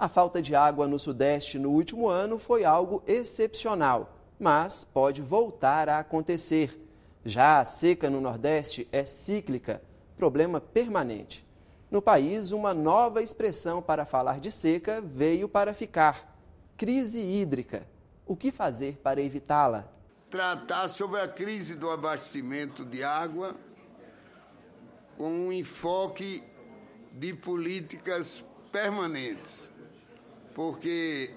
A falta de água no Sudeste no último ano foi algo excepcional, mas pode voltar a acontecer. Já a seca no Nordeste é cíclica, problema permanente. No país, uma nova expressão para falar de seca veio para ficar: crise hídrica. O que fazer para evitá-la? Tratar sobre a crise do abastecimento de água com um enfoque de políticas permanentes, porque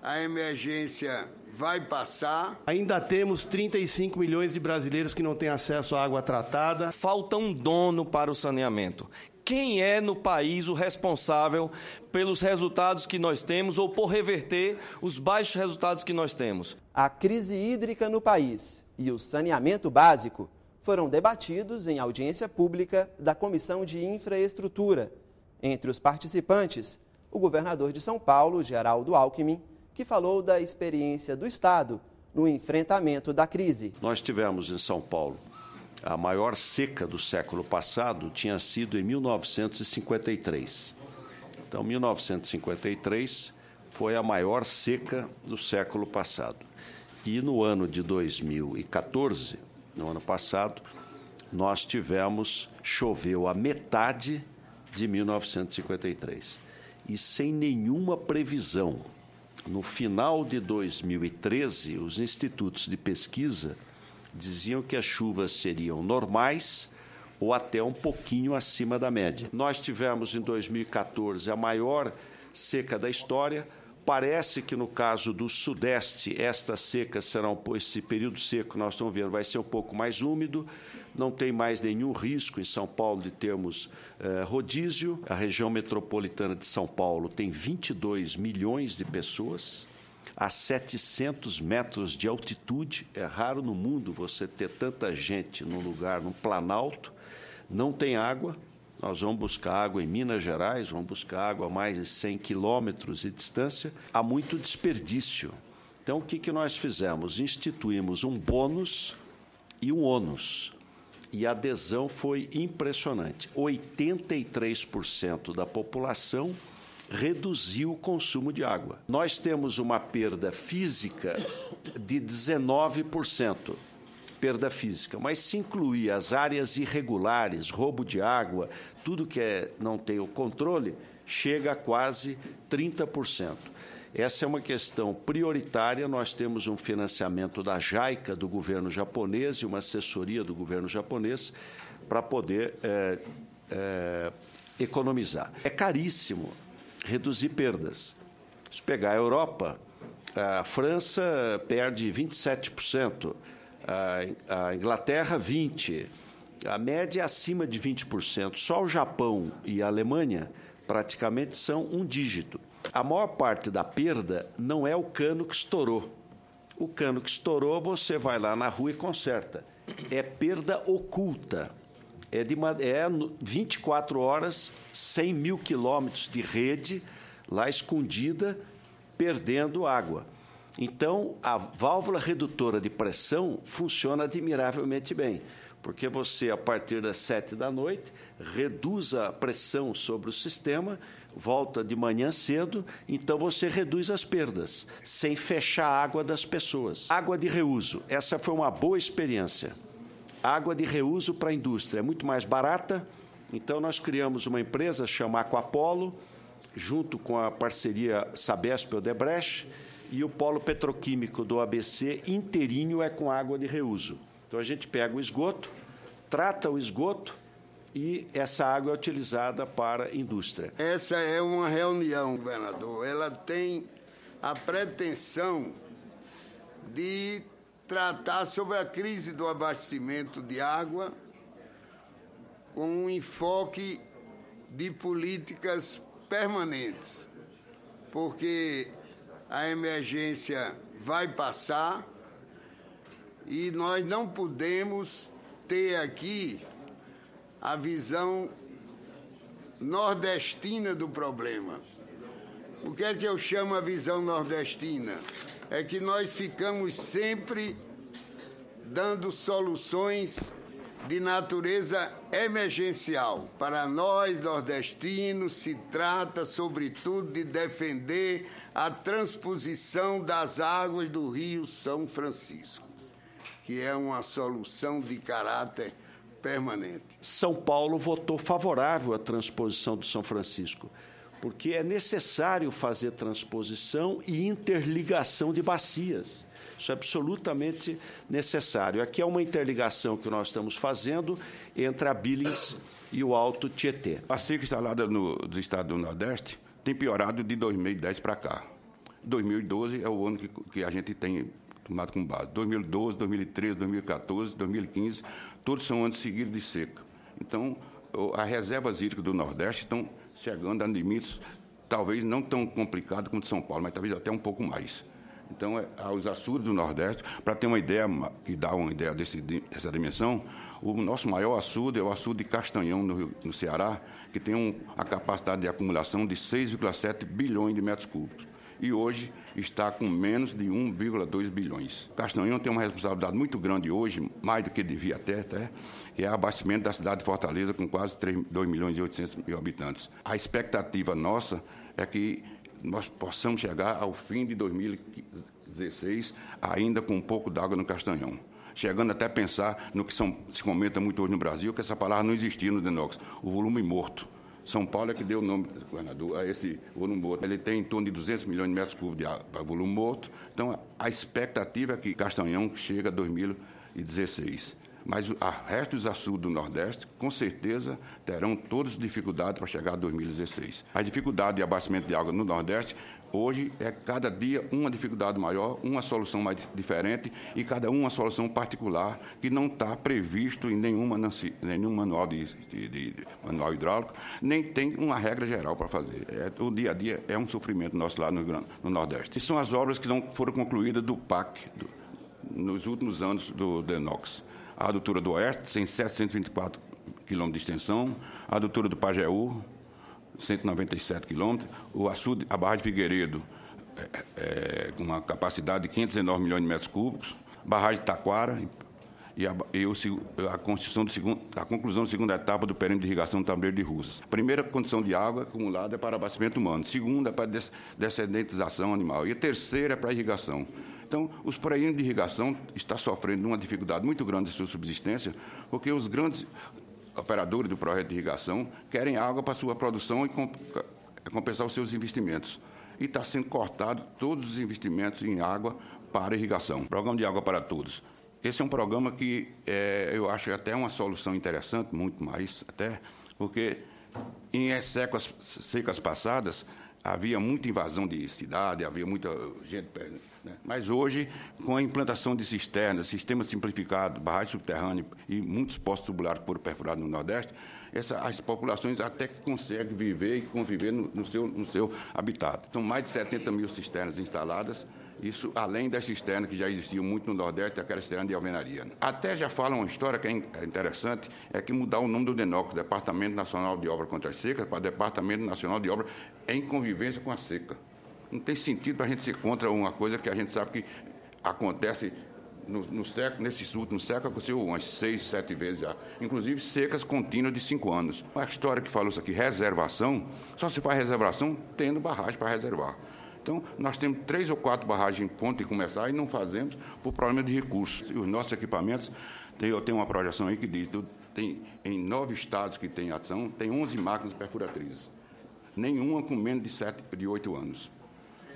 a emergência vai passar. Ainda temos 35 milhões de brasileiros que não têm acesso à água tratada. Falta um dono para o saneamento. Quem é no país o responsável pelos resultados que nós temos ou por reverter os baixos resultados que nós temos? A crise hídrica no país e o saneamento básico foram debatidos em audiência pública da Comissão de Infraestrutura. Entre os participantes, o governador de São Paulo, Geraldo Alckmin, que falou da experiência do Estado no enfrentamento da crise. Nós tivemos em São Paulo a maior seca do século passado, tinha sido em 1953. Então, 1953 foi a maior seca do século passado. E no ano de 2014, no ano passado, choveu a metade de 1953. E sem nenhuma previsão. No final de 2013, os institutos de pesquisa diziam que as chuvas seriam normais ou até um pouquinho acima da média. Nós tivemos em 2014 a maior seca da história. Parece que no caso do Sudeste, esta seca será esse período seco que nós estamos vendo vai ser um pouco mais úmido. Não tem mais nenhum risco em São Paulo de termos rodízio. A região metropolitana de São Paulo tem 22 milhões de pessoas. A 700 metros de altitude, é raro no mundo você ter tanta gente num lugar, num planalto. Não tem água, nós vamos buscar água em Minas Gerais, vamos buscar água a mais de 100 quilômetros de distância. Há muito desperdício. Então, o que nós fizemos? Instituímos um bônus e um ônus. E a adesão foi impressionante. 83% da população reduziu o consumo de água. Nós temos uma perda física de 19%, perda física, mas se incluir as áreas irregulares, roubo de água, tudo que não tem o controle, chega a quase 30%. Essa é uma questão prioritária. Nós temos um financiamento da JICA, do governo japonês, e uma assessoria do governo japonês para poder economizar. É caríssimo reduzir perdas. Se pegar a Europa, a França perde 27%, a Inglaterra 20%, a média é acima de 20%. Só o Japão e a Alemanha praticamente são um dígito. A maior parte da perda não é o cano que estourou. O cano que estourou, você vai lá na rua e conserta. É perda oculta. É 24 horas, 100 mil quilômetros de rede lá escondida, perdendo água. Então, a válvula redutora de pressão funciona admiravelmente bem, porque você, a partir das 7 da noite, reduz a pressão sobre o sistema, volta de manhã cedo, então você reduz as perdas, sem fechar a água das pessoas. Água de reuso, essa foi uma boa experiência. Água de reuso para a indústria é muito mais barata, então nós criamos uma empresa chamada Aquapolo, junto com a parceria Sabesp-Odebrecht, e o polo petroquímico do ABC inteirinho é com água de reuso. Então a gente pega o esgoto, trata o esgoto e essa água é utilizada para a indústria. Essa é uma reunião, governador. Ela tem a pretensão de tratar sobre a crise do abastecimento de água com um enfoque de políticas permanentes, porque a emergência vai passar e nós não podemos ter aqui a visão nordestina do problema. O que é que eu chamo a visão nordestina? É que nós ficamos sempre dando soluções de natureza emergencial. Para nós, nordestinos, se trata, sobretudo, de defender a transposição das águas do Rio São Francisco, que é uma solução de caráter permanente. São Paulo votou favorável à transposição do São Francisco, porque é necessário fazer transposição e interligação de bacias. Isso é absolutamente necessário. Aqui é uma interligação que nós estamos fazendo entre a Billings e o Alto Tietê. A seca instalada do estado do Nordeste tem piorado de 2010 para cá. 2012 é o ano que a gente tem tomado como base. 2012, 2013, 2014, 2015, todos são anos seguidos de seca. Então, as reservas hídricas do Nordeste estão chegando a limites talvez não tão complicados quanto São Paulo, mas talvez até um pouco mais. Então, os açudes do Nordeste, para ter uma ideia e dar uma ideia dessa dimensão, o nosso maior açude é o açude de Castanhão, no Ceará, que tem a capacidade de acumulação de 6,7 bilhões de metros cúbicos. E hoje está com menos de 1,2 bilhões. Castanhão tem uma responsabilidade muito grande hoje, mais do que devia até, que é o abastecimento da cidade de Fortaleza, com quase 2 milhões e 800 mil habitantes. A expectativa nossa é que nós possamos chegar ao fim de 2016 ainda com um pouco d'água no Castanhão. Chegando até a pensar no que se comenta muito hoje no Brasil, que essa palavra não existia no DENOX, o volume morto. São Paulo é que deu o nome, governador, a esse volume morto. Ele tem em torno de 200 milhões de metros cúbicos de volume morto. Então, a expectativa é que Castanhão chegue a 2016. Mas o resto dos açudes do Nordeste, com certeza, terão todas as dificuldades para chegar a 2016. A dificuldade de abastecimento de água no Nordeste, hoje, é cada dia uma dificuldade maior, uma solução mais diferente e cada uma solução particular que não está previsto em nenhum manual manual hidráulico, nem tem uma regra geral para fazer. O dia a dia é um sofrimento nosso lá no Nordeste. E são as obras que não foram concluídas do PAC nos últimos anos do DENOX. A adutora do Oeste tem 724 quilômetros de extensão, a adutora do Pajeú, 197 quilômetros, a Barra de Figueiredo, com uma capacidade de 519 milhões de metros cúbicos, barragem de Taquara e a conclusão da segunda etapa do perímetro de irrigação do Tabuleiro de Russas. A primeira condição de água acumulada é para abastecimento humano, a segunda é para descendentização animal e a terceira é para irrigação. Então, os perímetros de irrigação estão sofrendo uma dificuldade muito grande de sua subsistência, porque os grandes operadores do projeto de irrigação querem água para sua produção e compensar os seus investimentos. E está sendo cortado todos os investimentos em água para irrigação. Programa de Água para Todos. Esse é um programa que eu acho até uma solução interessante, muito mais até, porque em secas passadas havia muita invasão de cidade, havia muita gente... Né? Mas hoje, com a implantação de cisternas, sistema simplificado, barragem subterrânea e muitos poços tubulares que foram perfurados no Nordeste, as populações até que conseguem viver e conviver no seu habitat. São mais de 70 mil cisternas instaladas, isso além das cisternas que já existiam muito no Nordeste, aquela cisterna de alvenaria. Até já fala uma história que é interessante, é que mudar o nome do DENOX, Departamento Nacional de Obras contra as Secas, para Departamento Nacional de Obras em convivência com a seca. Não tem sentido para a gente ser contra uma coisa que a gente sabe que acontece nesses últimos séculos, aconteceu umas 6, 7 vezes já, inclusive secas contínuas de 5 anos. A história que falou isso aqui, reservação, só se faz reservação tendo barragem para reservar. Então, nós temos 3 ou 4 barragens em ponto de começar e não fazemos por problema de recursos. E os nossos equipamentos, eu tenho uma projeção aí que diz, em 9 estados que tem ação, tem 11 máquinas perfuratrizes. Nenhuma com menos de 8 anos.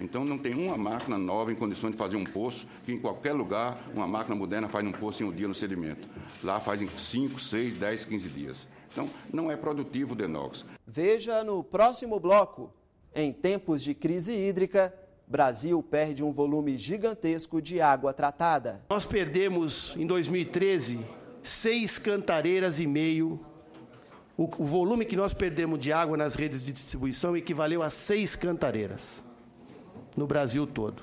Então, não tem uma máquina nova em condições de fazer um poço, que em qualquer lugar, uma máquina moderna faz um poço em um dia no sedimento. Lá faz em 5, 6, 10, 15 dias. Então, não é produtivo o DENOX. Veja no próximo bloco. Em tempos de crise hídrica, Brasil perde um volume gigantesco de água tratada. Nós perdemos, em 2013, 6 cantareiras e meio. O volume que nós perdemos de água nas redes de distribuição equivaleu a 6 cantareiras no Brasil todo.